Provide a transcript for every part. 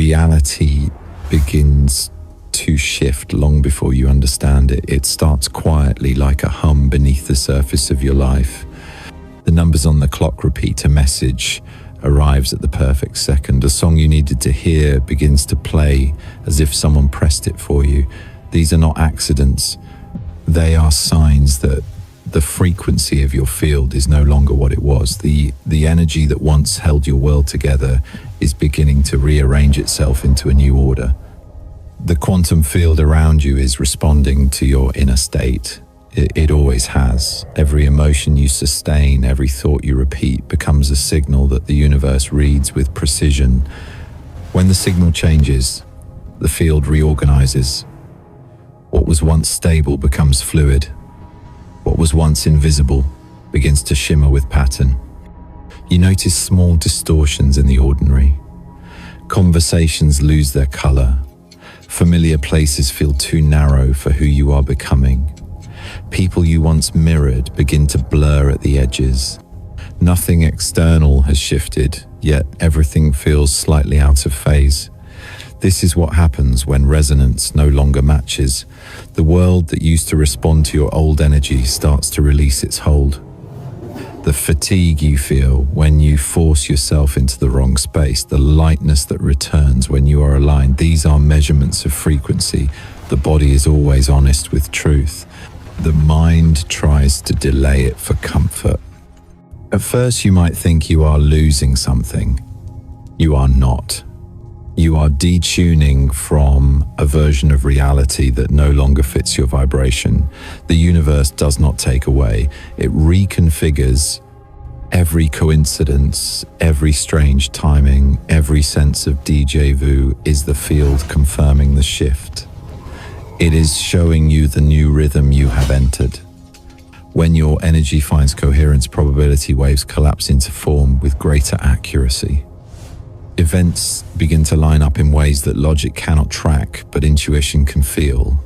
reality begins to shift long before you understand it. It starts quietly, like a hum beneath the surface of your life. The numbers on the clock repeat, a message arrives at the perfect second. A song you needed to hear begins to play as if someone pressed it for you. These are not accidents. They are signs that the frequency of your field is no longer what it was. The energy that once held your world together is beginning to rearrange itself into a new order. The quantum field around you is responding to your inner state. It always has. Every emotion you sustain, every thought you repeat becomes a signal that the universe reads with precision. When the signal changes, the field reorganizes. What was once stable becomes fluid. What was once invisible begins to shimmer with pattern. You notice small distortions in the ordinary. Conversations lose their color. Familiar places feel too narrow for who you are becoming. People you once mirrored begin to blur at the edges. Nothing external has shifted, yet everything feels slightly out of phase. This is what happens when resonance no longer matches. The world that used to respond to your old energy starts to release its hold. The fatigue you feel when you force yourself into the wrong space, the lightness that returns when you are aligned, these are measurements of frequency. The body is always honest with truth. The mind tries to delay it for comfort. At first, you might think you are losing something. You are not. You are detuning from a version of reality that no longer fits your vibration. The universe does not take away. It reconfigures. Every coincidence, every strange timing, every sense of déjà vu is the field confirming the shift. It is showing you the new rhythm you have entered. When your energy finds coherence, probability waves collapse into form with greater accuracy. Events begin to line up in ways that logic cannot track, but intuition can feel.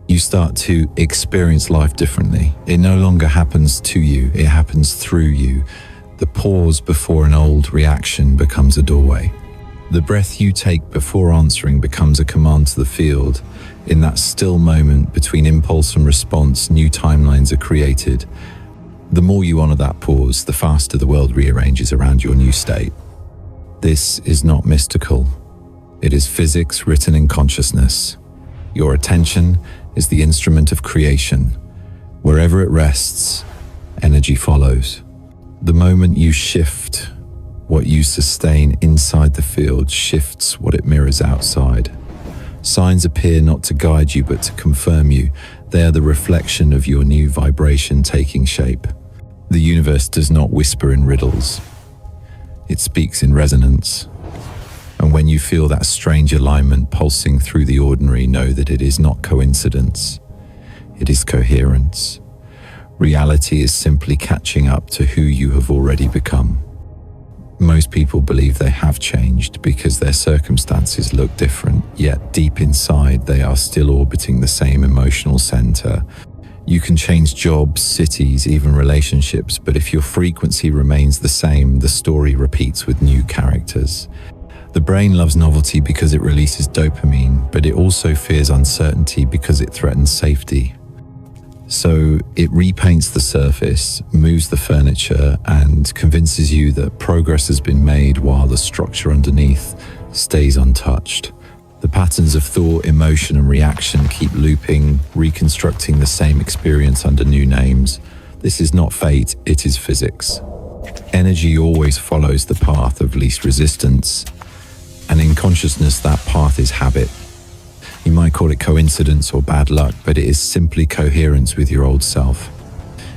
You start to experience life differently. It no longer happens to you, it happens through you. The pause before an old reaction becomes a doorway. The breath you take before answering becomes a command to the field. In that still moment between impulse and response, new timelines are created. The more you honor that pause, the faster the world rearranges around your new state. This is not mystical. It is physics written in consciousness. Your attention is the instrument of creation. Wherever it rests, energy follows. The moment you shift, what you sustain inside the field shifts what it mirrors outside. Signs appear not to guide you, but to confirm you. They are the reflection of your new vibration taking shape. The universe does not whisper in riddles. It speaks in resonance. And when you feel that strange alignment pulsing through the ordinary, know that it is not coincidence. It is coherence. Reality is simply catching up to who you have already become. Most people believe they have changed because their circumstances look different, yet deep inside they are still orbiting the same emotional center. You can change jobs, cities, even relationships, but if your frequency remains the same, the story repeats with new characters. The brain loves novelty because it releases dopamine, but it also fears uncertainty because it threatens safety. So it repaints the surface, moves the furniture, and convinces you that progress has been made while the structure underneath stays untouched. The patterns of thought, emotion, and reaction keep looping, reconstructing the same experience under new names. This is not fate, it is physics. Energy always follows the path of least resistance, and in consciousness, that path is habit. You might call it coincidence or bad luck, but it is simply coherence with your old self.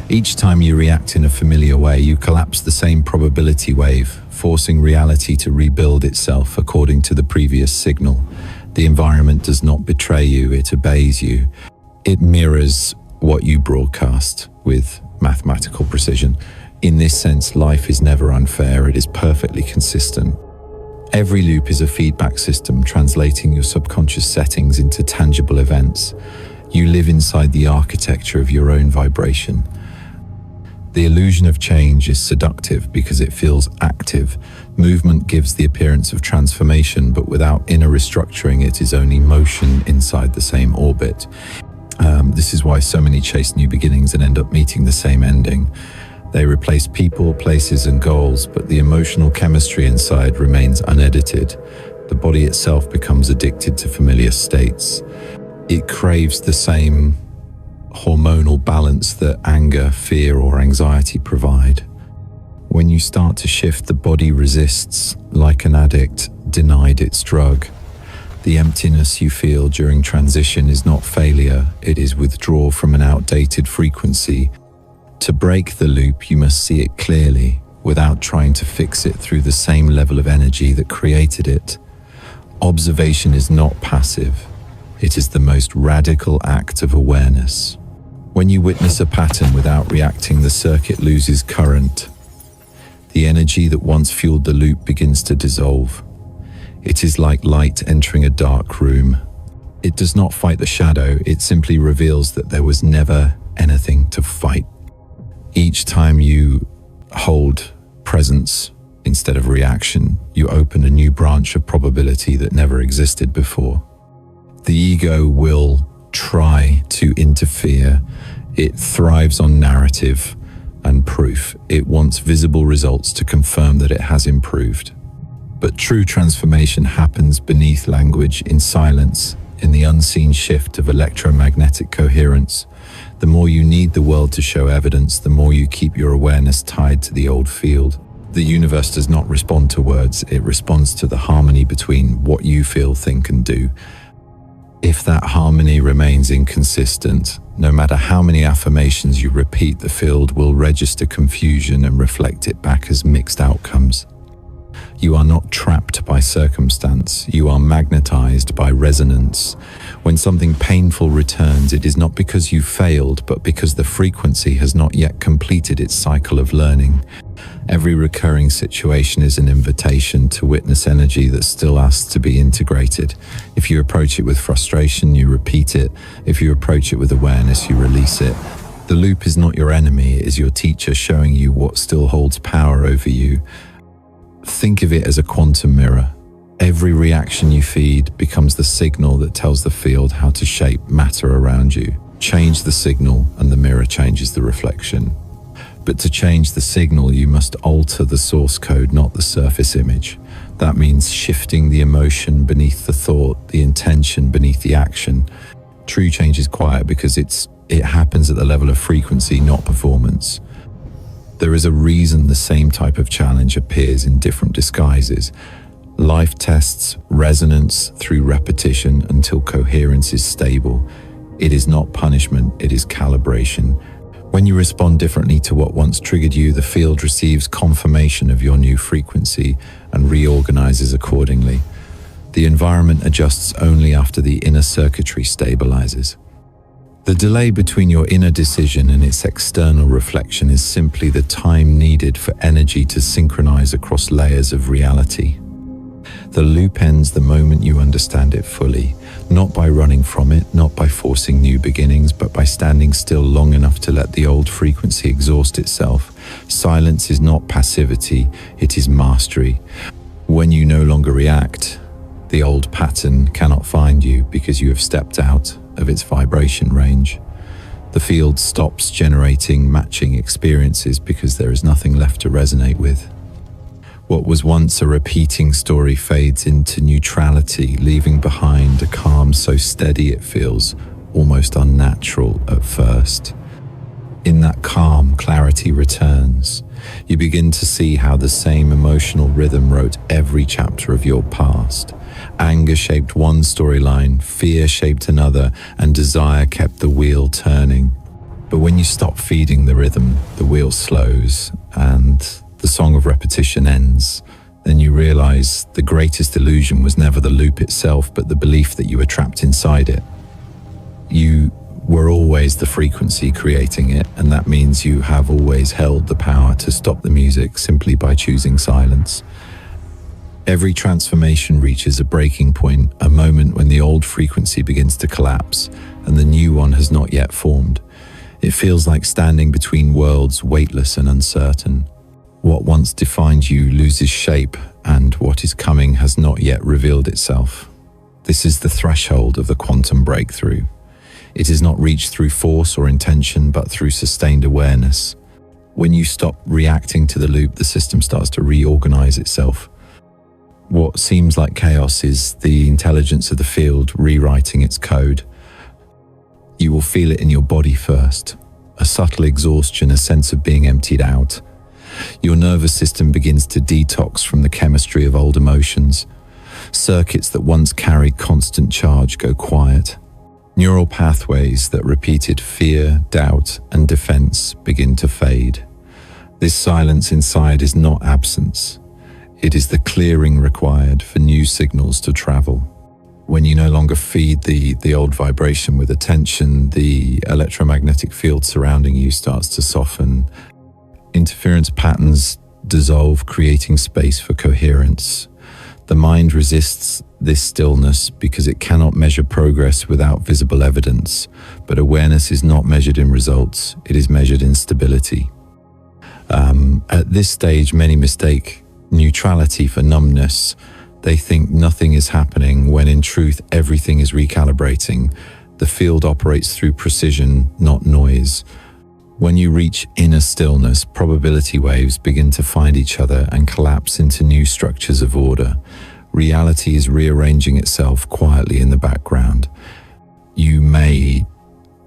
Each time you react in a familiar way, you collapse the same probability wave, forcing reality to rebuild itself according to the previous signal. The environment does not betray you, it obeys you. It mirrors what you broadcast with mathematical precision. In this sense, life is never unfair, it is perfectly consistent. Every loop is a feedback system, translating your subconscious settings into tangible events. You live inside the architecture of your own vibration. The illusion of change is seductive because it feels active. Movement gives the appearance of transformation, but without inner restructuring, it is only motion inside the same orbit. This is why so many chase new beginnings and end up meeting the same ending. They replace people, places, and goals, but the emotional chemistry inside remains unedited. The body itself becomes addicted to familiar states. It craves the same hormonal balance that anger, fear, or anxiety provide. When you start to shift, the body resists like an addict denied its drug. The emptiness you feel during transition is not failure, it is withdrawal from an outdated frequency. To break the loop, you must see it clearly, without trying to fix it through the same level of energy that created it. Observation is not passive. It is the most radical act of awareness. When you witness a pattern without reacting, the circuit loses current. The energy that once fueled the loop begins to dissolve. It is like light entering a dark room. It does not fight the shadow, it simply reveals that there was never anything to fight. Each time you hold presence instead of reaction, you open a new branch of probability that never existed before. The ego will try to interfere. It thrives on narrative and proof. It wants visible results to confirm that it has improved. But true transformation happens beneath language, in silence, in the unseen shift of electromagnetic coherence. The more you need the world to show evidence, the more you keep your awareness tied to the old field. The universe does not respond to words, it responds to the harmony between what you feel, think, and do. If that harmony remains inconsistent, no matter how many affirmations you repeat, the field will register confusion and reflect it back as mixed outcomes. You are not trapped by circumstance, you are magnetized by resonance. When something painful returns, it is not because you failed, but because the frequency has not yet completed its cycle of learning. Every recurring situation is an invitation to witness energy that still asks to be integrated. If you approach it with frustration, you repeat it. If you approach it with awareness, you release it. The loop is not your enemy, it is your teacher showing you what still holds power over you. Think of it as a quantum mirror. Every reaction you feed becomes the signal that tells the field how to shape matter around you. Change the signal and the mirror changes the reflection. But to change the signal, you must alter the source code, not the surface image. That means shifting the emotion beneath the thought, the intention beneath the action. True change is quiet because it happens at the level of frequency, not performance. There is a reason the same type of challenge appears in different disguises. Life tests resonance through repetition until coherence is stable. It is not punishment, it is calibration. When you respond differently to what once triggered you, the field receives confirmation of your new frequency and reorganizes accordingly. The environment adjusts only after the inner circuitry stabilizes. The delay between your inner decision and its external reflection is simply the time needed for energy to synchronize across layers of reality. The loop ends the moment you understand it fully, not by running from it, not by forcing new beginnings, but by standing still long enough to let the old frequency exhaust itself. Silence is not passivity, it is mastery. When you no longer react, the old pattern cannot find you because you have stepped out of its vibration range. The field stops generating matching experiences because there is nothing left to resonate with. What was once a repeating story fades into neutrality, leaving behind a calm so steady it feels almost unnatural at first. In that calm, clarity returns. You begin to see how the same emotional rhythm wrote every chapter of your past. Anger shaped one storyline, fear shaped another, and desire kept the wheel turning. But when you stop feeding the rhythm, the wheel slows and the song of repetition ends. Then you realize the greatest illusion was never the loop itself, but the belief that you were trapped inside it. You were always the frequency creating it, and that means you have always held the power to stop the music simply by choosing silence. Every transformation reaches a breaking point, a moment when the old frequency begins to collapse and the new one has not yet formed. It feels like standing between worlds, weightless and uncertain. What once defined you loses shape, and what is coming has not yet revealed itself. This is the threshold of the quantum breakthrough. It is not reached through force or intention, but through sustained awareness. When you stop reacting to the loop, the system starts to reorganize itself. What seems like chaos is the intelligence of the field rewriting its code. You will feel it in your body first, a subtle exhaustion, a sense of being emptied out. Your nervous system begins to detox from the chemistry of old emotions. Circuits that once carried constant charge go quiet. Neural pathways that repeated fear, doubt, and defense begin to fade. This silence inside is not absence. It is the clearing required for new signals to travel. When you no longer feed the old vibration with attention, the electromagnetic field surrounding you starts to soften. Interference patterns dissolve, creating space for coherence. The mind resists this stillness because it cannot measure progress without visible evidence, but awareness is not measured in results, it is measured in stability. At this stage, many mistake neutrality for numbness. They think nothing is happening when in truth everything is recalibrating. The field operates through precision, not noise. When you reach inner stillness, probability waves begin to find each other and collapse into new structures of order. Reality is rearranging itself quietly in the background. You may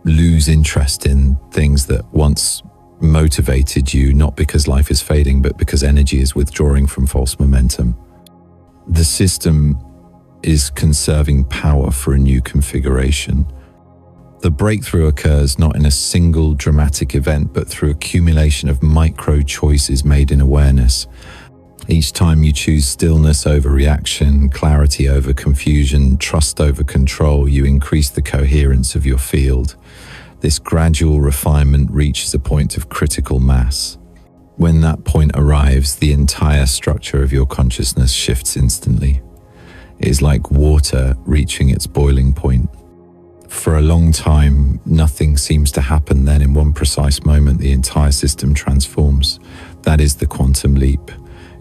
lose interest in things that once motivated you, not because life is fading, but because energy is withdrawing from false momentum. The system is conserving power for a new configuration. The breakthrough occurs not in a single dramatic event, but through accumulation of micro choices made in awareness. Each time you choose stillness over reaction, clarity over confusion, trust over control, you increase the coherence of your field. This gradual refinement reaches a point of critical mass. When that point arrives, the entire structure of your consciousness shifts instantly. It is like water reaching its boiling point. For a long time, nothing seems to happen. Then in one precise moment, the entire system transforms. That is the quantum leap.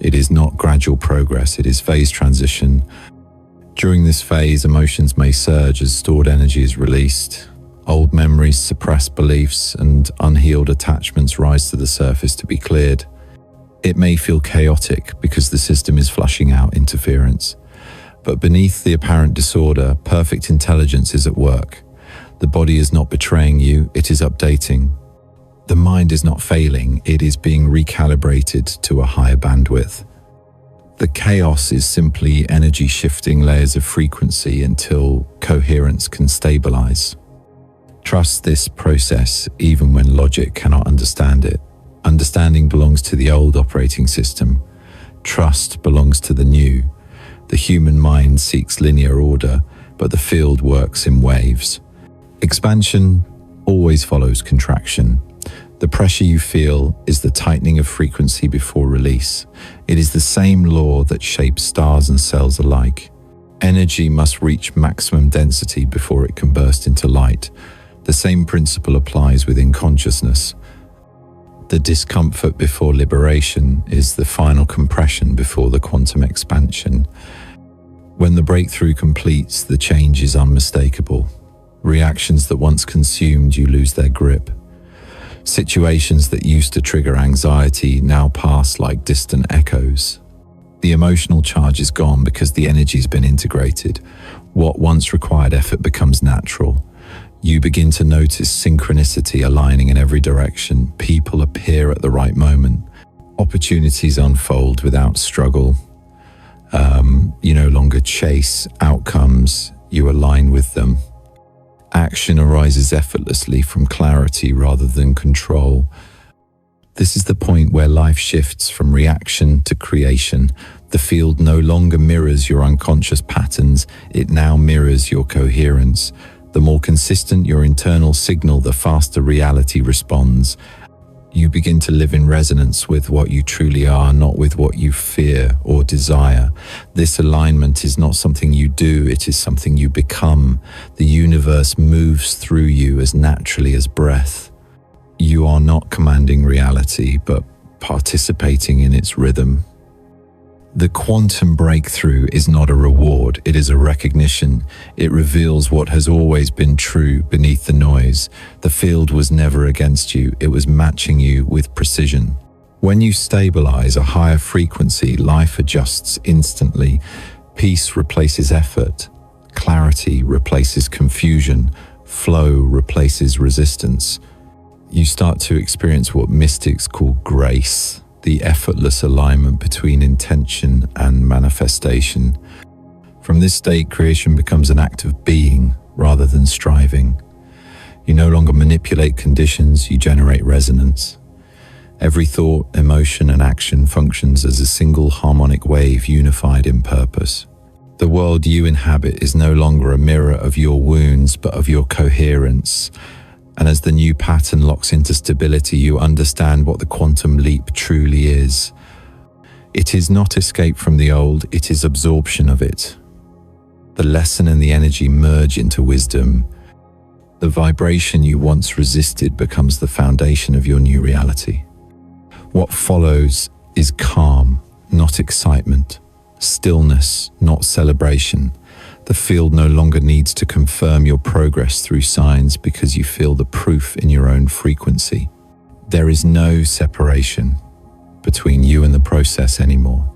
It is not gradual progress, it is phase transition. During this phase, emotions may surge as stored energy is released. Old memories, suppressed beliefs, and unhealed attachments rise to the surface to be cleared. It may feel chaotic because the system is flushing out interference. But beneath the apparent disorder, perfect intelligence is at work. The body is not betraying you, it is updating. The mind is not failing, it is being recalibrated to a higher bandwidth. The chaos is simply energy shifting layers of frequency until coherence can stabilize. Trust this process even when logic cannot understand it. Understanding belongs to the old operating system. Trust belongs to the new. The human mind seeks linear order, but the field works in waves. Expansion always follows contraction. The pressure you feel is the tightening of frequency before release. It is the same law that shapes stars and cells alike. Energy must reach maximum density before it can burst into light. The same principle applies within consciousness. The discomfort before liberation is the final compression before the quantum expansion. When the breakthrough completes, the change is unmistakable. Reactions that once consumed you lose their grip. Situations that used to trigger anxiety now pass like distant echoes. The emotional charge is gone because the energy's been integrated. What once required effort becomes natural. You begin to notice synchronicity aligning in every direction. People appear at the right moment. Opportunities unfold without struggle. You no longer chase outcomes, you align with them. Action arises effortlessly from clarity rather than control. This is the point where life shifts from reaction to creation. The field no longer mirrors your unconscious patterns, it now mirrors your coherence. The more consistent your internal signal, the faster reality responds. You begin to live in resonance with what you truly are, not with what you fear or desire. This alignment is not something you do, it is something you become. The universe moves through you as naturally as breath. You are not commanding reality, but participating in its rhythm. The quantum breakthrough is not a reward, it is a recognition. It reveals what has always been true beneath the noise. The field was never against you, it was matching you with precision. When you stabilize a higher frequency, life adjusts instantly. Peace replaces effort, clarity replaces confusion, flow replaces resistance. You start to experience what mystics call grace, the effortless alignment between intention and manifestation. From this state, creation becomes an act of being rather than striving. You no longer manipulate conditions, you generate resonance. Every thought, emotion, and action functions as a single harmonic wave unified in purpose. The world you inhabit is no longer a mirror of your wounds, but of your coherence. And as the new pattern locks into stability, you understand what the quantum leap truly is. It is not escape from the old, it is absorption of it. The lesson and the energy merge into wisdom. The vibration you once resisted becomes the foundation of your new reality. What follows is calm, not excitement, stillness, not celebration. The field no longer needs to confirm your progress through signs because you feel the proof in your own frequency. There is no separation between you and the process anymore.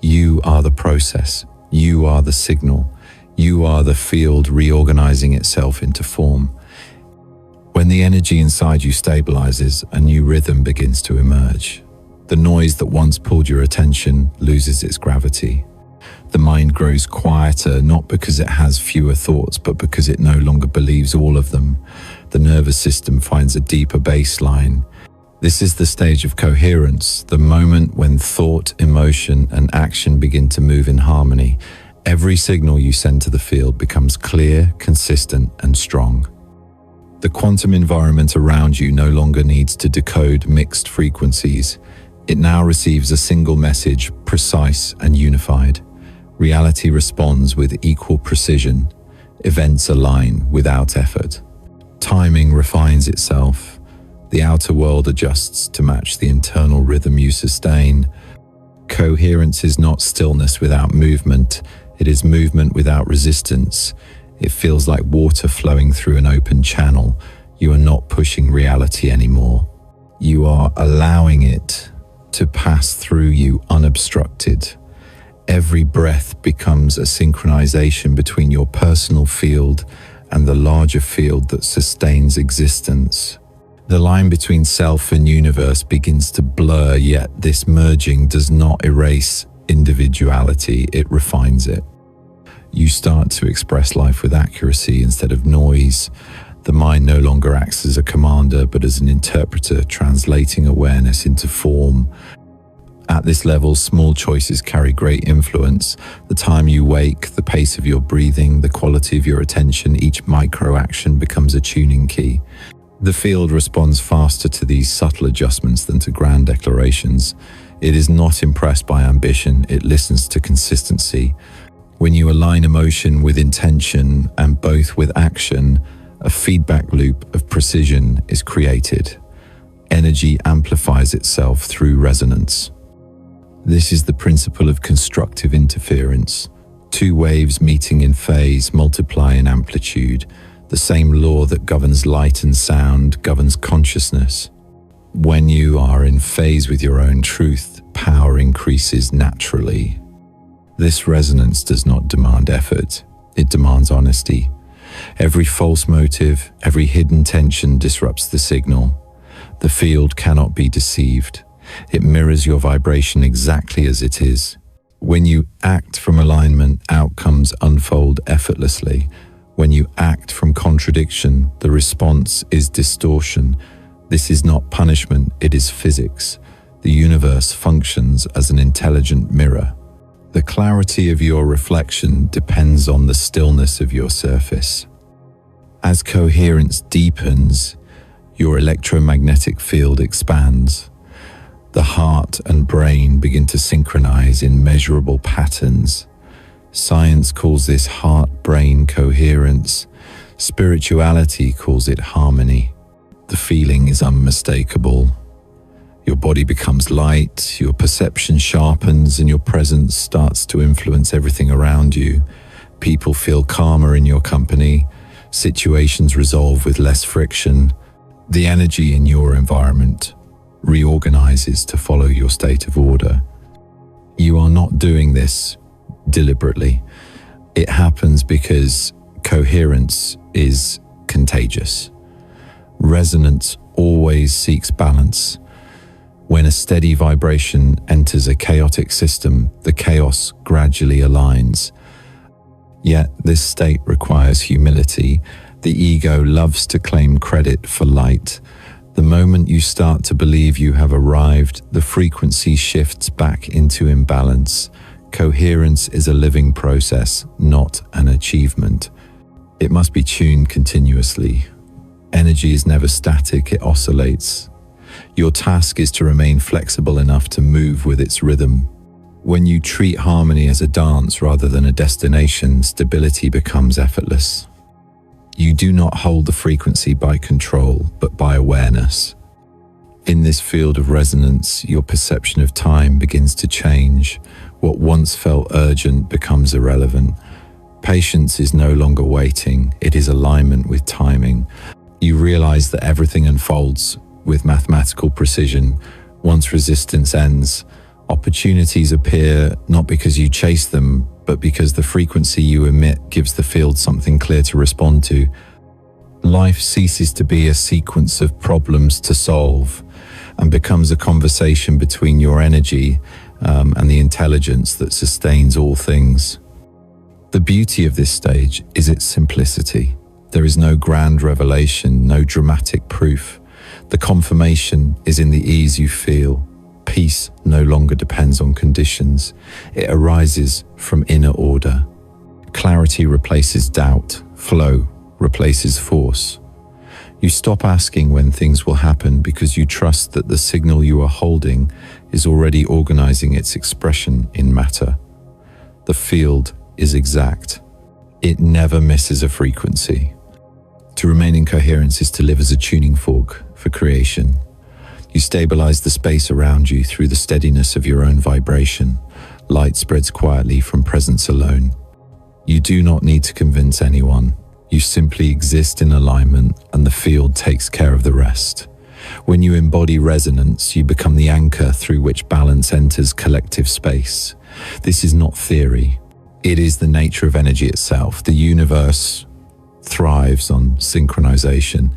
You are the process. You are the signal. You are the field reorganizing itself into form. When the energy inside you stabilizes, a new rhythm begins to emerge. The noise that once pulled your attention loses its gravity. The mind grows quieter, not because it has fewer thoughts, but because it no longer believes all of them. The nervous system finds a deeper baseline. This is the stage of coherence, the moment when thought, emotion, and action begin to move in harmony. Every signal you send to the field becomes clear, consistent, and strong. The quantum environment around you no longer needs to decode mixed frequencies. It now receives a single message, precise and unified. Reality responds with equal precision. Events align without effort. Timing refines itself. The outer world adjusts to match the internal rhythm you sustain. Coherence is not stillness without movement. It is movement without resistance. It feels like water flowing through an open channel. You are not pushing reality anymore. You are allowing it to pass through you unobstructed. Every breath becomes a synchronization between your personal field and the larger field that sustains existence. The line between self and universe begins to blur, yet this merging does not erase individuality, it refines it. You start to express life with accuracy instead of noise. The mind no longer acts as a commander, but as an interpreter, translating awareness into form. At this level, small choices carry great influence. The time you wake, the pace of your breathing, the quality of your attention, each micro-action becomes a tuning key. The field responds faster to these subtle adjustments than to grand declarations. It is not impressed by ambition, it listens to consistency. When you align emotion with intention and both with action, a feedback loop of precision is created. Energy amplifies itself through resonance. This is the principle of constructive interference. Two waves meeting in phase multiply in amplitude. The same law that governs light and sound governs consciousness. When you are in phase with your own truth, power increases naturally. This resonance does not demand effort, it demands honesty. Every false motive, every hidden tension disrupts the signal. The field cannot be deceived. It mirrors your vibration exactly as it is. When you act from alignment, outcomes unfold effortlessly. When you act from contradiction, the response is distortion. This is not punishment, it is physics. The universe functions as an intelligent mirror. The clarity of your reflection depends on the stillness of your surface. As coherence deepens, your electromagnetic field expands. The heart and brain begin to synchronize in measurable patterns. Science calls this heart-brain coherence. Spirituality calls it harmony. The feeling is unmistakable. Your body becomes light, your perception sharpens, and your presence starts to influence everything around you. People feel calmer in your company. Situations resolve with less friction. The energy in your environment reorganizes to follow your state of order. You are not doing this deliberately. It happens because coherence is contagious. Resonance always seeks balance. When a steady vibration enters a chaotic system, the chaos gradually aligns. Yet this state requires humility. The ego loves to claim credit for light. The moment you start to believe you have arrived, the frequency shifts back into imbalance. Coherence is a living process, not an achievement. It must be tuned continuously. Energy is never static, it oscillates. Your task is to remain flexible enough to move with its rhythm. When you treat harmony as a dance rather than a destination, stability becomes effortless. You do not hold the frequency by control, but by awareness. In this field of resonance, your perception of time begins to change. What once felt urgent becomes irrelevant. Patience is no longer waiting, it is alignment with timing. You realize that everything unfolds with mathematical precision. Once resistance ends, opportunities appear not because you chase them, but because the frequency you emit gives the field something clear to respond to. Life ceases to be a sequence of problems to solve and becomes a conversation between your energy and the intelligence that sustains all things. The beauty of this stage is its simplicity. There is no grand revelation, no dramatic proof. The confirmation is in the ease you feel. Peace no longer depends on conditions. It arises from inner order. Clarity replaces doubt. Flow replaces force. You stop asking when things will happen because you trust that the signal you are holding is already organizing its expression in matter. The field is exact. It never misses a frequency. To remain in coherence is to live as a tuning fork for creation. You stabilize the space around you through the steadiness of your own vibration. Light spreads quietly from presence alone. You do not need to convince anyone. You simply exist in alignment, and the field takes care of the rest. When you embody resonance, you become the anchor through which balance enters collective space. This is not theory. It is the nature of energy itself. The universe thrives on synchronization.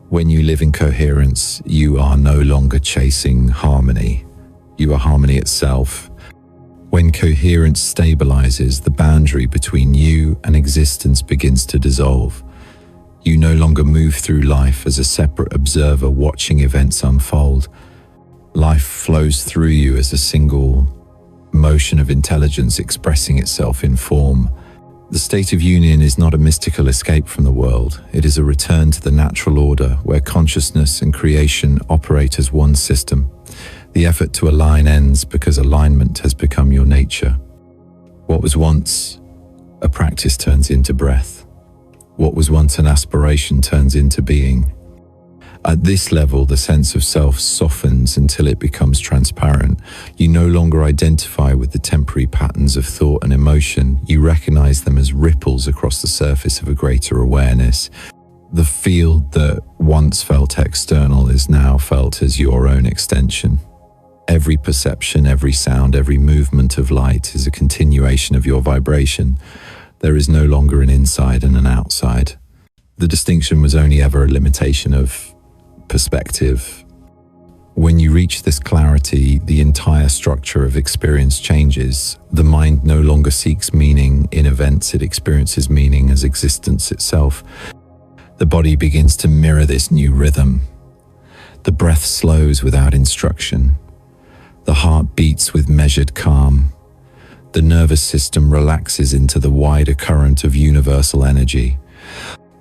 When you live in coherence, you are no longer chasing harmony. You are harmony itself. When coherence stabilizes, the boundary between you and existence begins to dissolve. You no longer move through life as a separate observer watching events unfold. Life flows through you as a single motion of intelligence expressing itself in form. The state of union is not a mystical escape from the world. It is a return to the natural order where consciousness and creation operate as one system. The effort to align ends because alignment has become your nature. What was once a practice turns into breath. What was once an aspiration turns into being. At this level, the sense of self softens until it becomes transparent. You no longer identify with the temporary patterns of thought and emotion. You recognize them as ripples across the surface of a greater awareness. The field that once felt external is now felt as your own extension. Every perception, every sound, every movement of light is a continuation of your vibration. There is no longer an inside and an outside. The distinction was only ever a limitation of perspective. When you reach this clarity, the entire structure of experience changes. The mind no longer seeks meaning in events, it experiences meaning as existence itself. The body begins to mirror this new rhythm. The breath slows without instruction. The heart beats with measured calm. The nervous system relaxes into the wider current of universal energy.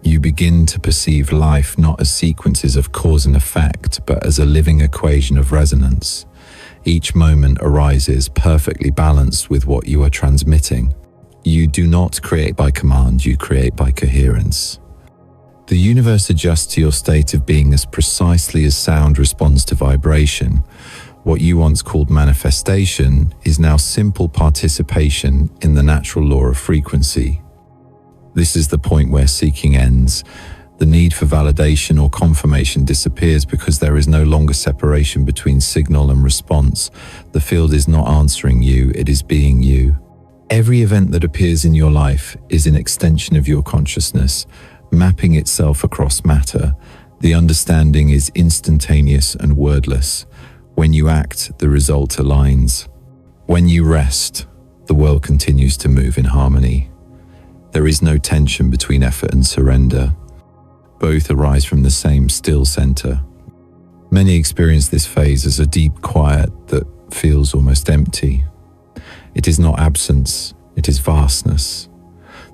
You begin to perceive life not as sequences of cause and effect, but as a living equation of resonance. Each moment arises perfectly balanced with what you are transmitting. You do not create by command, you create by coherence. The universe adjusts to your state of being as precisely as sound responds to vibration. What you once called manifestation is now simple participation in the natural law of frequency. This is the point where seeking ends. The need for validation or confirmation disappears because there is no longer separation between signal and response. The field is not answering you, it is being you. Every event that appears in your life is an extension of your consciousness, mapping itself across matter. The understanding is instantaneous and wordless. When you act, the result aligns. When you rest, the world continues to move in harmony. There is no tension between effort and surrender. Both arise from the same still center. Many experience this phase as a deep quiet that feels almost empty. It is not absence, it is vastness.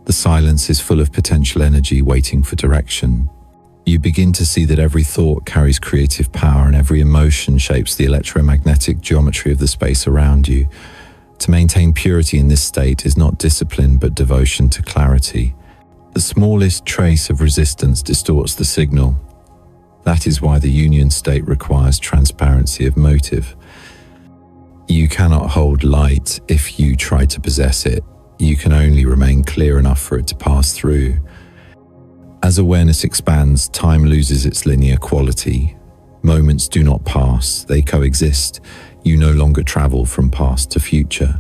The silence is full of potential energy waiting for direction. You begin to see that every thought carries creative power and every emotion shapes the electromagnetic geometry of the space around you. To maintain purity in this state is not discipline but devotion to clarity. The smallest trace of resistance distorts the signal. That is why the union state requires transparency of motive. You cannot hold light if you try to possess it. You can only remain clear enough for it to pass through. As awareness expands, time loses its linear quality. Moments do not pass, they coexist. You no longer travel from past to future.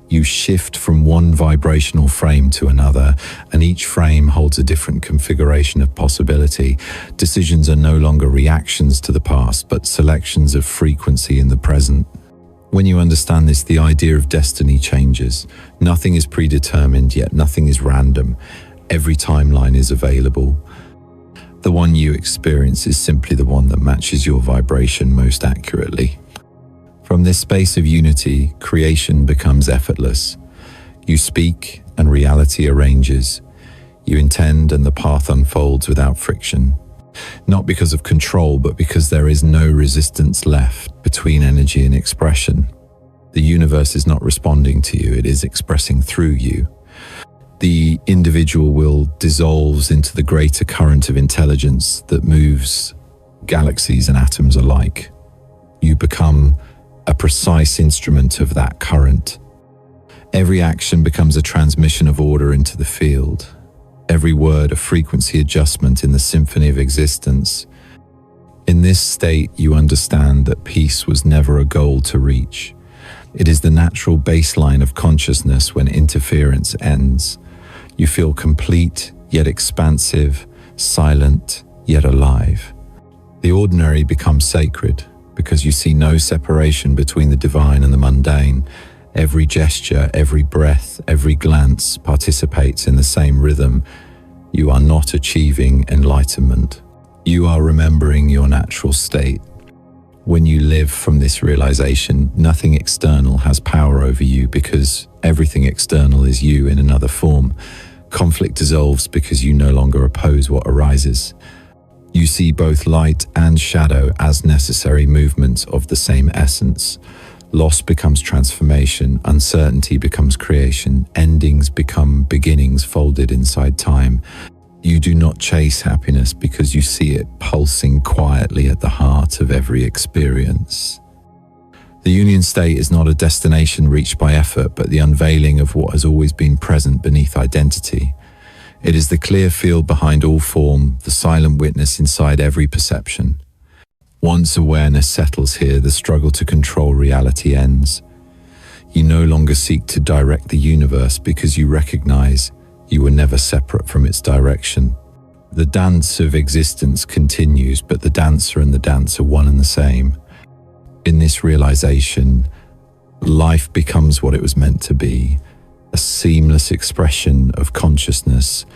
You shift from one vibrational frame to another, and each frame holds a different configuration of possibility. Decisions are no longer reactions to the past, but selections of frequency in the present. When you understand this, the idea of destiny changes. Nothing is predetermined, yet nothing is random. Every timeline is available. The one you experience is simply the one that matches your vibration most accurately. From this space of unity, creation becomes effortless. You speak and reality arranges. You intend and the path unfolds without friction. Not because of control, but because there is no resistance left between energy and expression. The universe is not responding to you, it is expressing through you. The individual will dissolves into the greater current of intelligence that moves galaxies and atoms alike. You become a precise instrument of that current. Every action becomes a transmission of order into the field. Every word a frequency adjustment in the symphony of existence. In this state, you understand that peace was never a goal to reach. It is the natural baseline of consciousness when interference ends. You feel complete, yet expansive, silent, yet alive. The ordinary becomes sacred because you see no separation between the divine and the mundane. Every gesture, every breath, every glance participates in the same rhythm. You are not achieving enlightenment. You are remembering your natural state. When you live from this realization, nothing external has power over you because everything external is you in another form. Conflict dissolves because you no longer oppose what arises. You see both light and shadow as necessary movements of the same essence. Loss becomes transformation, uncertainty becomes creation, endings become beginnings folded inside time. You do not chase happiness because you see it pulsing quietly at the heart of every experience. The union state is not a destination reached by effort, but the unveiling of what has always been present beneath identity. It is the clear field behind all form, the silent witness inside every perception. Once awareness settles here, the struggle to control reality ends. You no longer seek to direct the universe because you recognize you were never separate from its direction. The dance of existence continues, but the dancer and the dance are one and the same. In this realization, life becomes what it was meant to be, a seamless expression of consciousness,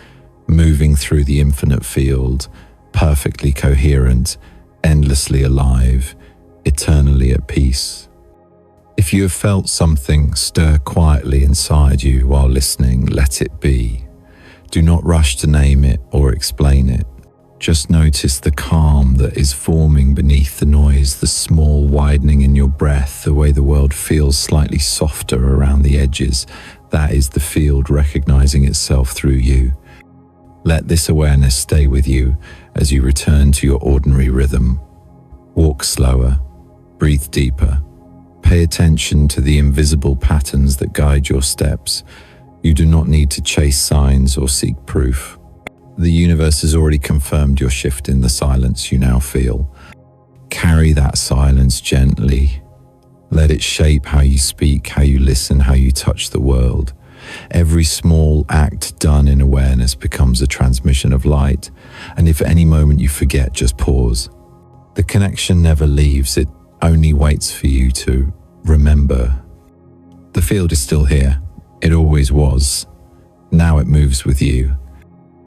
moving through the infinite field, perfectly coherent, endlessly alive, eternally at peace. If you have felt something stir quietly inside you while listening, let it be. Do not rush to name it or explain it. Just notice the calm that is forming beneath the noise, the small widening in your breath, the way the world feels slightly softer around the edges. That is the field recognizing itself through you. Let this awareness stay with you as you return to your ordinary rhythm. Walk slower, breathe deeper. Pay attention to the invisible patterns that guide your steps. You do not need to chase signs or seek proof. The universe has already confirmed your shift in the silence you now feel. Carry that silence gently. Let it shape how you speak, how you listen, how you touch the world. Every small act done in awareness becomes a transmission of light. And if at any moment you forget, just pause. The connection never leaves, it only waits for you to remember. The field is still here. It always was. Now it moves with you.